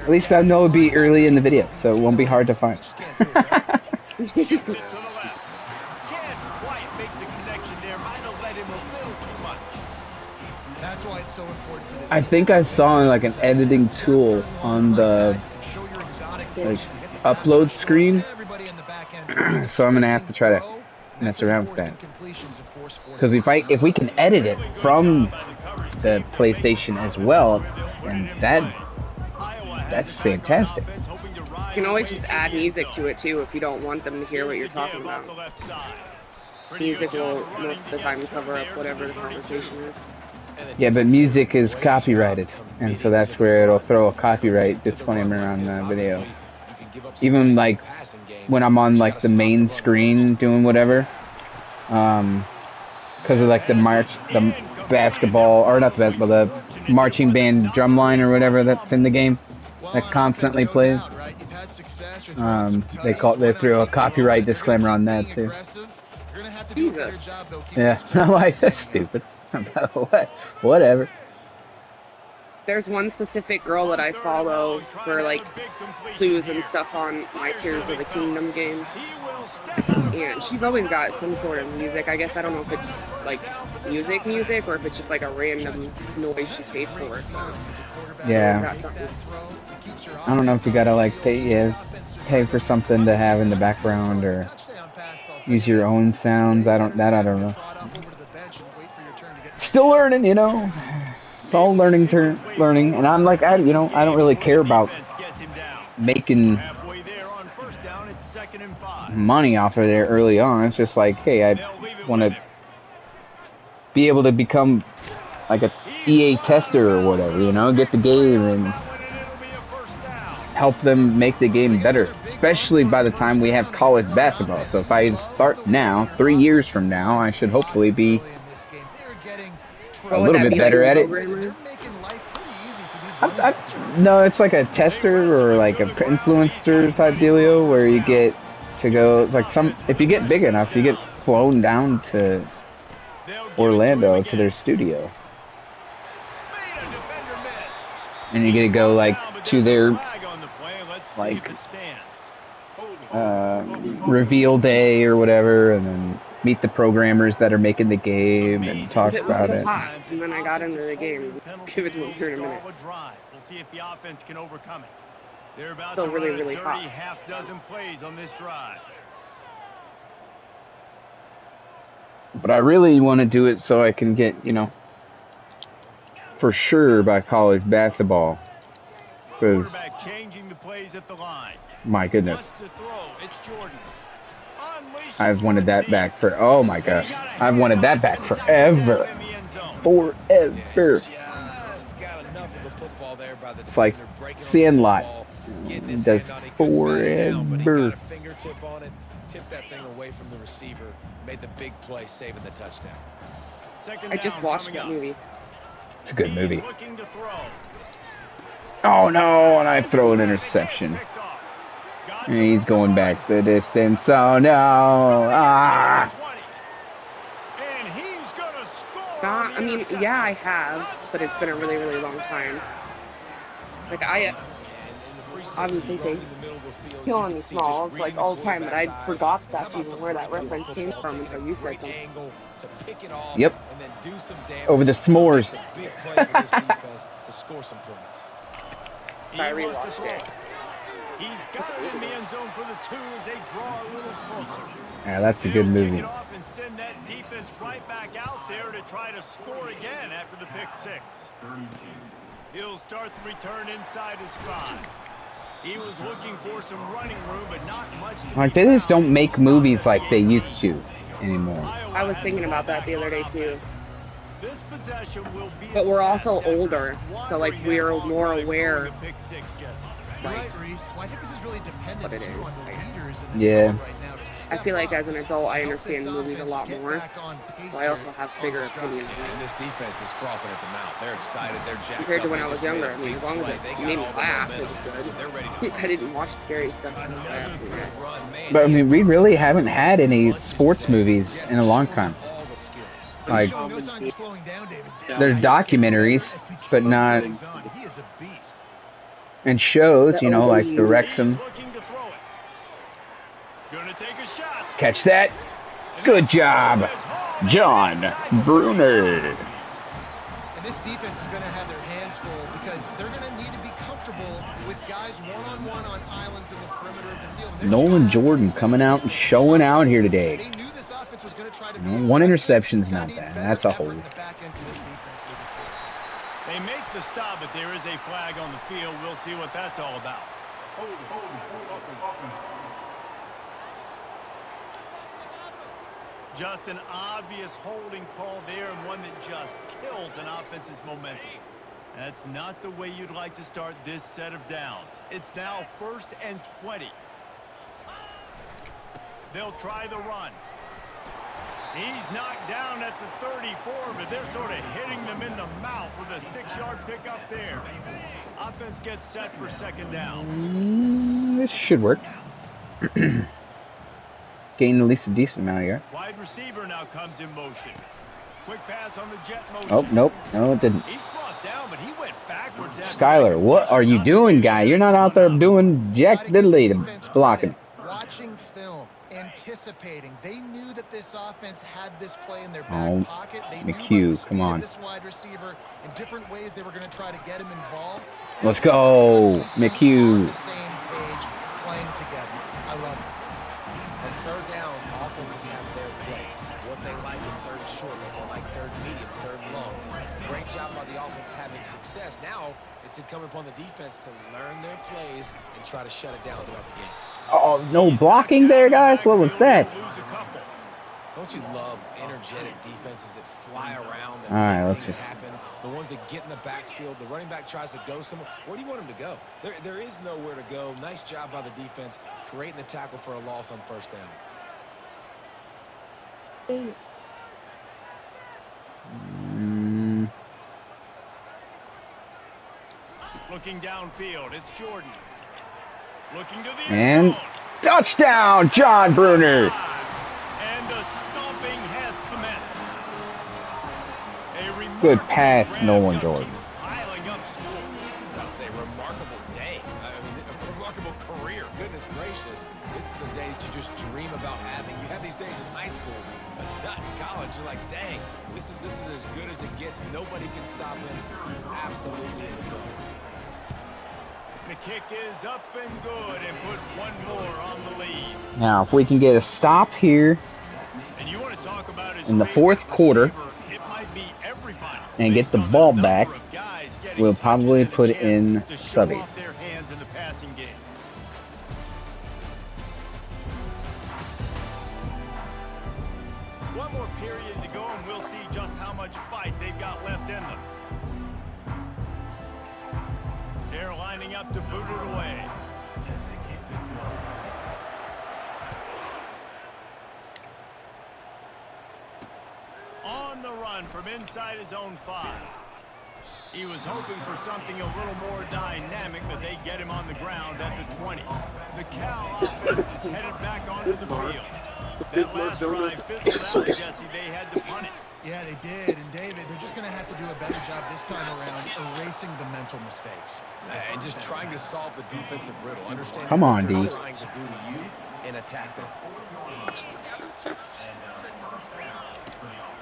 At least I know it'll be early in the video, so it won't be hard to find. Shifted to the left. Can't quite make the connection there. Might have let him a little too much. That's why it's so important for this. I think I saw like an editing tool on the like upload screen, so I'm gonna have to try to mess around with that. Because if we can edit it from the PlayStation as well, and that's fantastic. You can always just add music to it too if you don't want them to hear what you're talking about. Music will most of the time cover up whatever the conversation is. Yeah, but music is copyrighted, and so that's where it'll throw a copyright disclaimer on the video. Even like when I'm on like the main screen doing whatever, because of like the basketball, or not the basketball, the marching band drum line or whatever that's in the game that constantly plays. They threw a copyright disclaimer on that too. Jesus. Yeah, I'm like, that's stupid. What? Whatever. There's one specific girl that I follow for like clues and stuff on my Tears of the Kingdom game, and she's always got some sort of music. I guess I don't know if it's like music or if it's just like a random noise she paid for it. Yeah. I don't know if you gotta like pay for something to have in the background or use your own sounds. I don't know. Still learning, you know. It's all learning, and I'm like, I don't really care about making money off of there early on. It's just like, hey, I want to be able to become like a EA tester or whatever, you know, get the game and help them make the game better, especially by the time we have college basketball. So if I start now, 3 years from now, I should hopefully be a little bit better at it. No, it's like a tester or like an influencer type dealio where you get to go, like if you get big enough, you get flown down to Orlando to their studio. And you get to go like to their like reveal day or whatever, and then meet the programmers that are making the game and talk about it. Hot, and then I got into the game. Give it to him here in a minute. We'll see if the offense can overcome it. They're about Still to really, run a really hot. dirty half-dozen plays on this drive. But I really want to do it so I can get, you know, for sure by college basketball. Because, changing the plays at the line. My goodness. I've wanted that back for, oh my gosh. I've wanted that back forever. Forever. It's like Sandlot. It does forever. Tipped that thing away from the receiver, made the big play, saving the touchdown. I just watched that movie. It's a good movie. Oh no, and I throw an interception. And he's going back the distance. Oh no. Ah. I mean, yeah, I have, but it's been a really, really long time. Like, I obviously say killing smalls like all the time, but I forgot that's even where that reference came from until you said something. Yep. Over the s'mores. I rewatched it. He's got it in the end zone for the 2 as they draw a little closer. Yeah, that's a good movie. And send that defense right back out there to try to score again after the pick 6. He'll start the return inside his 5. He was looking for some running room, but not much. Like, they just don't make movies like they used to anymore. I was thinking about that the other day too. This possession will be, but we're also older, so like we're more aware. Right, Reese. Well, I think this is really dependent what it is. Yeah. I feel like as an adult, I understand movies a lot more, so I also have bigger opinions. And this defense is frothing at the mouth. They're excited. They're jacked compared to up. when I was younger. I mean, as long as it made me laugh, it was good. I didn't watch scary stuff unless I absolutely had. But I mean, we really haven't had any sports movies in a long time. Like, there's documentaries, but not And shows, The you know, like OGs. directs He's him. looking to throw it. Gonna take a shot. Catch that. Good job, John Bruner. And this defense is going to have their hands full because they're going to need to be comfortable with guys one-on-one on islands in the perimeter of the field. Nolan Jordan coming out and showing out here today. They knew this offense was going to try to be One aggressive. interception's Gotta not need bad. better That's a effort hold. in the back end for this defense moving forward. They make the stop, but there is a flag on the field. We'll see what that's all about. Just an obvious holding call there, and one that just kills an offense's momentum. That's not the way you'd like to start this set of downs. It's now 1st and 20. They'll try the run. He's knocked down at the 34, but they're sort of hitting them in the mouth with a 6-yard pickup there. Offense gets set for 2nd down. This should work. Gain at least a decent amount of yards. Wide receiver now comes in motion. Quick pass on the jet motion. Oh, nope. No, it didn't. He's brought down, but he went backwards. Skyler, what are you doing, guy? You're not out there doing jack diddly to blocking. Watching film, anticipating. They knew that this offense had this play in their back pocket. They knew McHugh, come on. this wide receiver in different ways they were going to try to get him involved. Let's go, McHugh. The same page, playing together. I love it. On 3rd down, offenses have their plays. What they like in 3rd and short, what they like 3rd and medium, 3rd and long. Great job by the offense having success. Now it's incumbent upon the defense to learn their plays and try to shut it down throughout the game. Oh, no blocking there, guys? What was that? Don't you love energetic defenses that fly around and All right, make let's things just- happen? The ones that get in the backfield, the running back tries to go somewhere. Where do you want him to go? There is nowhere to go. Nice job by the defense creating the tackle for a loss on 1st down. Looking downfield, it's Jordan. Looking to the And end zone. touchdown, John Bruner. And the stomping has commenced. A Good remarkable pass, grab Nolan just Jordan. keeps piling up scores. I'll say remarkable day. I mean, a remarkable career. Goodness gracious. This is a day that you just dream about having. You have these days in high school, but not in college. You're like, dang, this is as good as it gets. Nobody can stop him. He's absolutely in the zone. The kick is up and good, and put one more on the lead. Now, if we can get a stop here And you want to talk about his in the favorite 4th quarter receiver, it might be everybody. and get Based the on ball number back, of guys getting we'll touches probably and a put chance in to show Subby. off their hands in the passing game. One more period to go, and we'll see just how much fight they've got left in them. They're lining up to boot it away. On the run from inside his own 5. He was hoping for something a little more dynamic, but they get him on the ground at the 20. The Cal offense is headed back onto the field. That last drive fizzled out, Jesse. They had to punt it. Yeah, they did. And David, they're just going to have to do a better job this time around erasing the mental mistakes. And just trying to solve the defensive riddle. Understand Come on, what they're D. trying to do to you and attack them.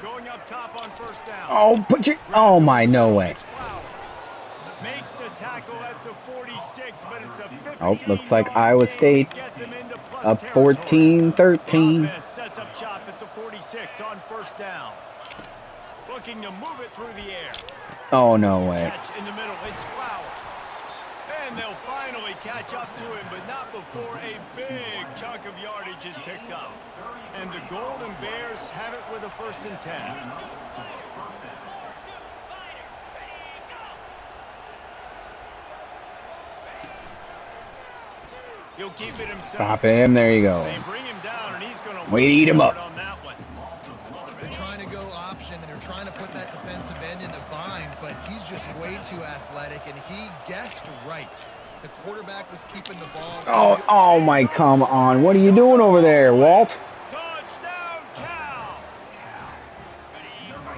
Going up top on 1st down. Oh, put your... Oh, my, no way. Makes the tackle at the 46, but it's a 15. Oh, looks like Iowa State up 14-13. Offense sets up shop at the 46 on 1st down. Looking to move it through the air. Oh, no way. Catch in the middle, it's Flowers. And they'll finally catch up to him, but not before a big chunk of yardage is picked up. And the Golden Bears have it with a 1st and 10. He'll keep it himself. Stop him. There you go. They bring him down, and he's going to Way to eat him up. on that one. They're trying to go option, and they're trying to put that defensive end in a bind, but he's just way too athletic, and he guessed right. The quarterback was keeping the ball. Oh, my, come on. What are you doing over there, Walt? Touchdown, Cal!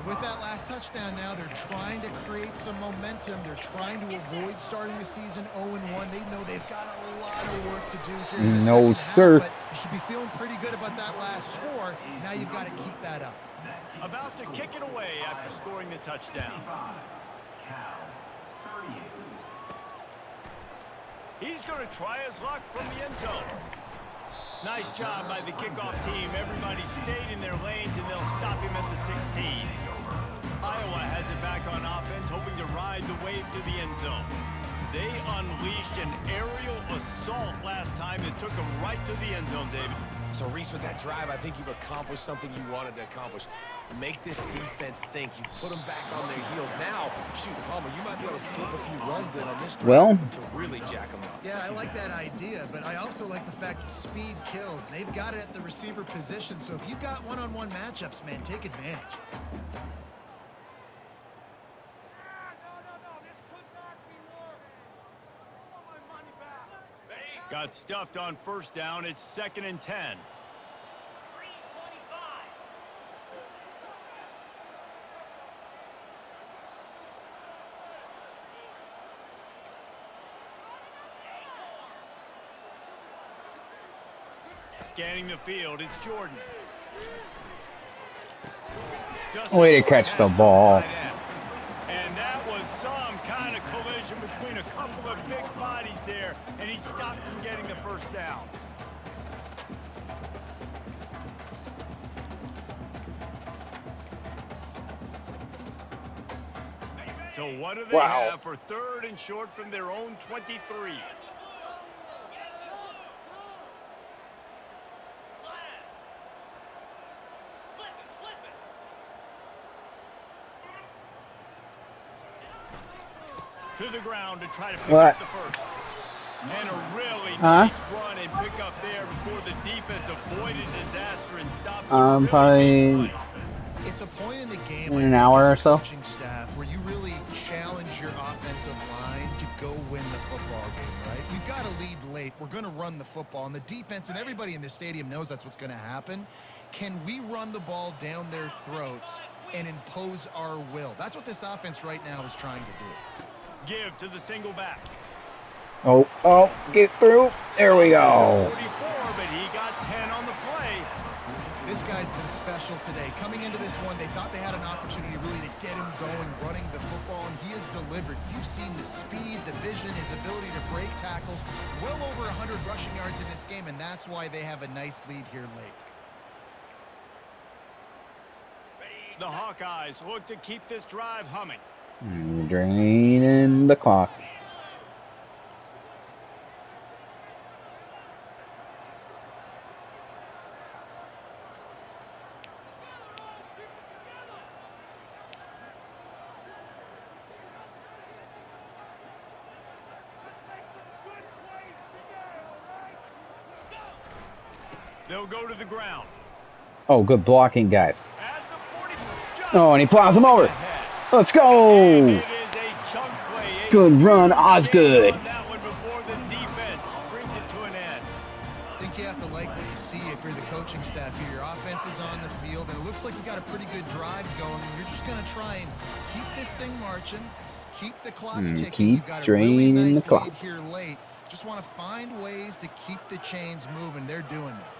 With that last touchdown, touchdown now. They're trying to create some momentum. They're trying to avoid starting the season 0-1. They know they've got a lot of work to do here in the second half, but you should be feeling pretty good about that last score. Now you've got to keep that up. About to kick it away after scoring the touchdown. He's going to try his luck from the end zone. Nice job by the kickoff team. Everybody stayed in their lanes, and they'll stop him at the 16. Iowa has it back on offense, hoping to ride the wave to the end zone. They unleashed an aerial assault last time that took them right to the end zone, David. So, Reese, with that drive, I think you've accomplished something you wanted to accomplish. Make this defense think. You put them back on their heels. Now, shoot, Palmer, you might be able to slip a few runs in on this drive to really jack them up. Yeah, I like that idea, but I also like the fact that speed kills. They've got it at the receiver position, so if you've got one-on-one matchups, man, take advantage. Got stuffed on first down. It's 2nd and 10. Scanning the field, it's Jordan. Way to catch the ball. And that was some kind of collision between a couple of big bodies there, and he stopped from getting the first down. So what do they have for 3rd and short from their own 23? To the ground to try to pick up the first. And a really nice run and pick up there before the defense avoided disaster and stopped. Probably it's a point in the game in an hour or so. Staff where you really challenge your offensive line to go win the football game, right? We've got to lead late. We're going to run the football, and the defense and everybody in the stadium knows that's what's going to happen. Can we run the ball down their throats and impose our will? That's what this offense right now is trying to do. Give to the single back. Oh, get through. There we go. 44, but he got 10 on the play. This guy's been special today. Coming into this one, they thought they had an opportunity really to get him going, running the football, and he has delivered. You've seen the speed, the vision, his ability to break tackles. Well over 100 rushing yards in this game, and that's why they have a nice lead here late. The Hawkeyes look to keep this drive humming. Draining the clock. They'll go to the ground. Oh, good blocking, guys. Oh, and he plows him over. Let's go. Good run, Osgood. That one before the defense brings it to an end. I think you have to like what you see if you're the coaching staff here. Your offense is on the field, and it looks like you got a pretty good drive going. You're just going to try and keep this thing marching, keep the clock ticking. Keep You've got a draining really nice the clock lead here late. Just want to find ways to keep the chains moving. They're doing that.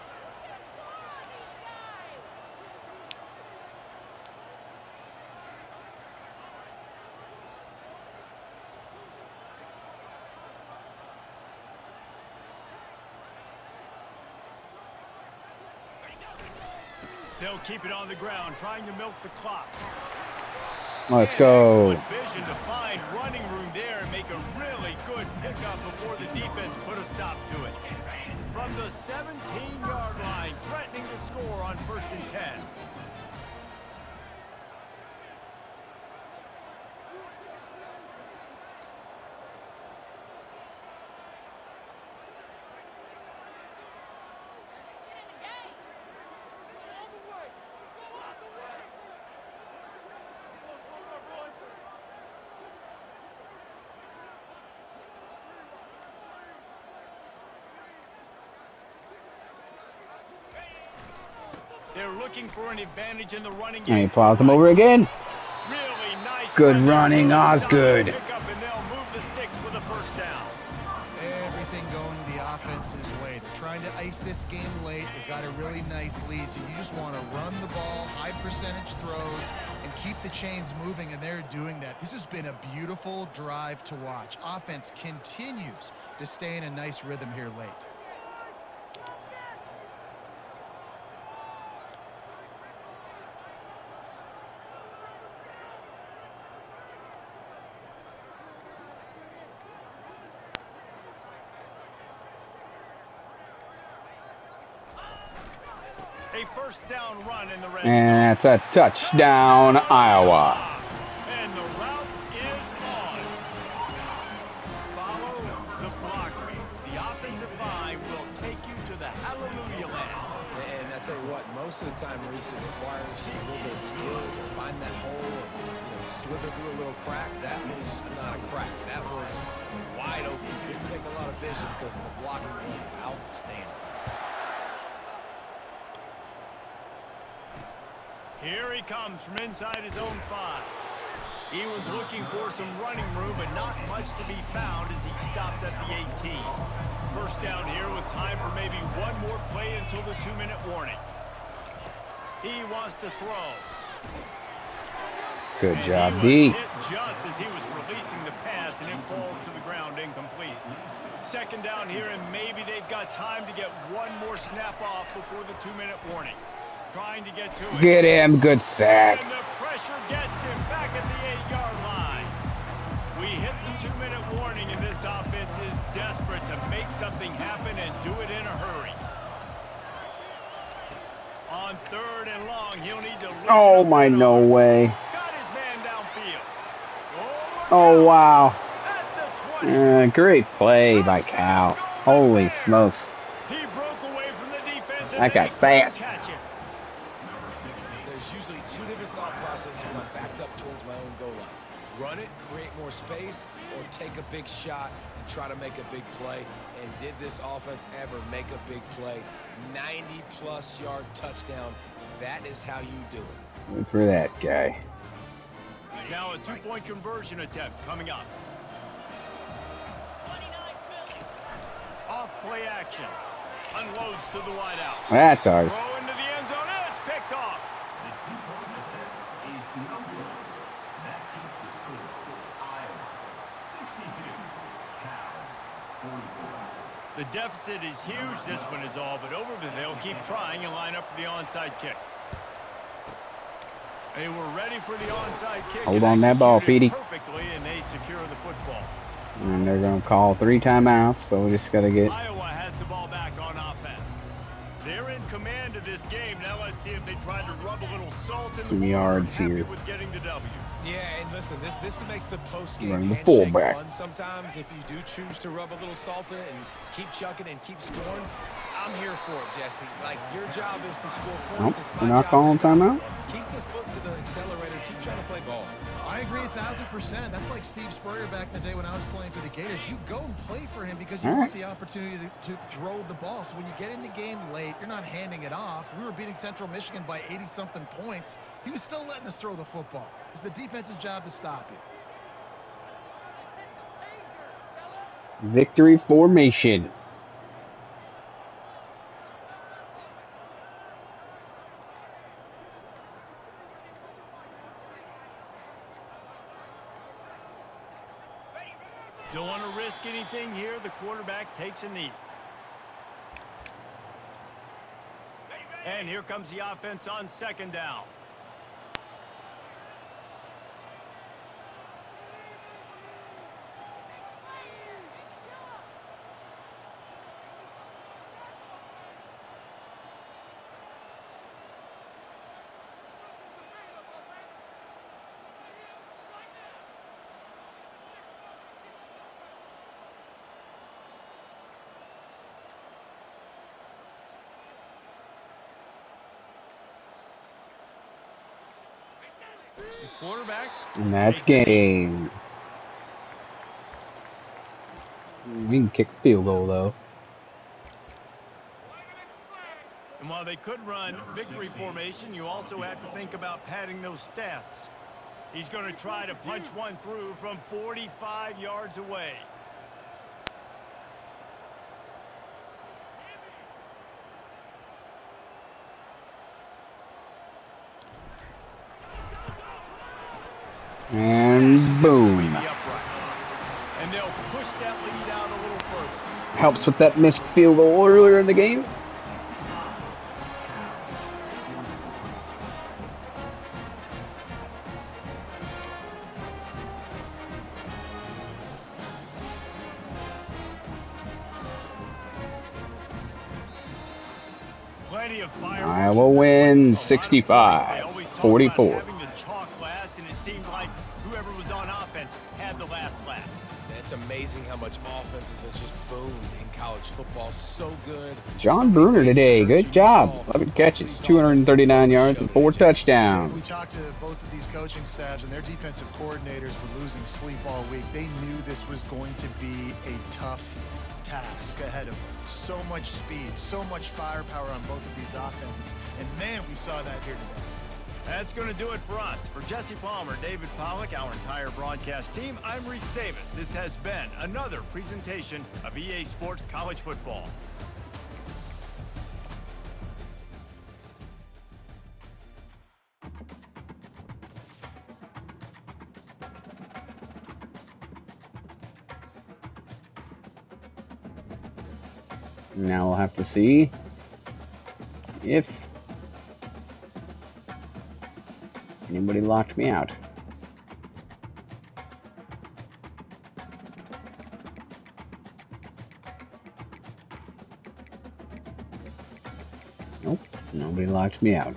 They'll keep it on the ground, trying to milk the clock. Let's go. Excellent vision to find running room there and make a really good pickup before the defense put a stop to it. From the 17-yard line, threatening to score on 1st and 10. They're looking for an advantage in the running And game. he plows him over again. Really Good running, Osgood. Everything going the offense's way. They're trying to ice this game late. They've got a really nice lead, so you just want to run the ball, high percentage throws, and keep the chains moving, and they're doing that. This has been a beautiful drive to watch. Offense continues to stay in a nice rhythm here late. A first down run in the red And that's a touchdown, Iowa. And the route is on. Follow the blocker. The offensive line will take you to the hallelujah land. And I tell you what, most of the time, Reese, it requires a little bit of skill to find that hole and slither through a little crack. That was not a crack. That was wide open. Didn't take a lot of vision because the blocking was outstanding. Here he comes from inside his own 5. He was looking for some running room, but not much to be found as he stopped at the 18. First down here with time for maybe one more play until the 2-minute warning. He wants to throw. Good And job, he D. was hit just as he was releasing the pass, and it falls to the ground incomplete. Second down here, and maybe they've got time to get one more snap off before the 2-minute warning. Trying to get to it. Get him, good sack. And the pressure gets him back at the 8-yard line. We hit the 2-minute warning, and this offense is desperate to make something happen and do it in a hurry. On 3rd and long, he'll need to loosen Oh up my, that no arm. way. Got his man downfield. Oh wow. At the 20. Great play by Cal. Holy smokes. He broke away from the defense, and That they guy's couldn't fast. catch him. There's usually two different thought processes when I'm backed up towards my own goal line. Run it, create more space, or take a big shot and try to make a big play. And did this offense ever make a big play? 90-plus yard touchdown. That is how you do it. Look for that guy. Now a 2-point conversion attempt coming up. Off play action. Unloads to the wideout. That's ours. Throw into the end zone, and it's picked off. The deficit is huge. This one is all but over, but they'll keep trying and line up for the onside kick. They were ready for the onside kick. Hold on that ball, Petey. Perfectly, and they secure the football. And they're going to call 3 timeouts, so we just got to get... Iowa has the ball back on offense. They're in command of this game. Now let's see if they try to rub a little salt in Some the yards water. here. Happy with getting the W. Yeah, and listen, this makes the post-game Running the handshake fullback. fun sometimes if you do choose to rub a little salt in and keep chucking and keep scoring. I'm here for it, Jesse. Like, your job is to score points. Nope, It's we're my not job calling to stop timeout. it. Keep the foot to the accelerator. Keep trying to play ball. I agree 1,000%. That's like Steve Spurrier back in the day when I was playing for the Gators. You go and play for him because you All want right. the opportunity to throw the ball. So when you get in the game late, you're not handing it off. We were beating Central Michigan by 80-something points. He was still letting us throw the football. It's the defense's job to stop you. Victory formation. Don't want to risk anything here. The quarterback takes a knee. And here comes the offense on 2nd down. The quarterback. And that's takes a knee. game. We can kick a field goal, though. And while they could run victory formation, you also have to think about padding those stats. He's going to try to punch one through from 45 yards away. And boom. And they'll push that lead out a little further. Helps with that missed field goal earlier in the game. Iowa wins 65-44. And it seemed like whoever was on offense had the last laugh. It's amazing how much offenses have just boomed in college football. So good. John Bruner today. Good job. 11 catches, 239 yards, and 4 touchdowns. We talked to both of these coaching staffs, and their defensive coordinators were losing sleep all week. They knew this was going to be a tough task ahead of them. So much speed, so much firepower on both of these offenses. And man, we saw that here today. That's going to do it for us. For Jesse Palmer, David Pollack, our entire broadcast team, I'm Reese Davis. This has been another presentation of EA Sports College Football. Now we'll have to see if anybody locked me out. Nope, nobody locked me out.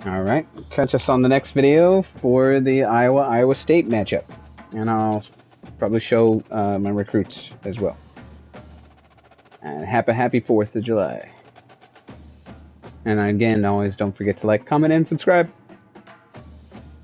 All right, catch us on the next video for the Iowa State matchup, and I'll probably show my recruits as well. And happy 4th of July. And again, always don't forget to like, comment, and subscribe.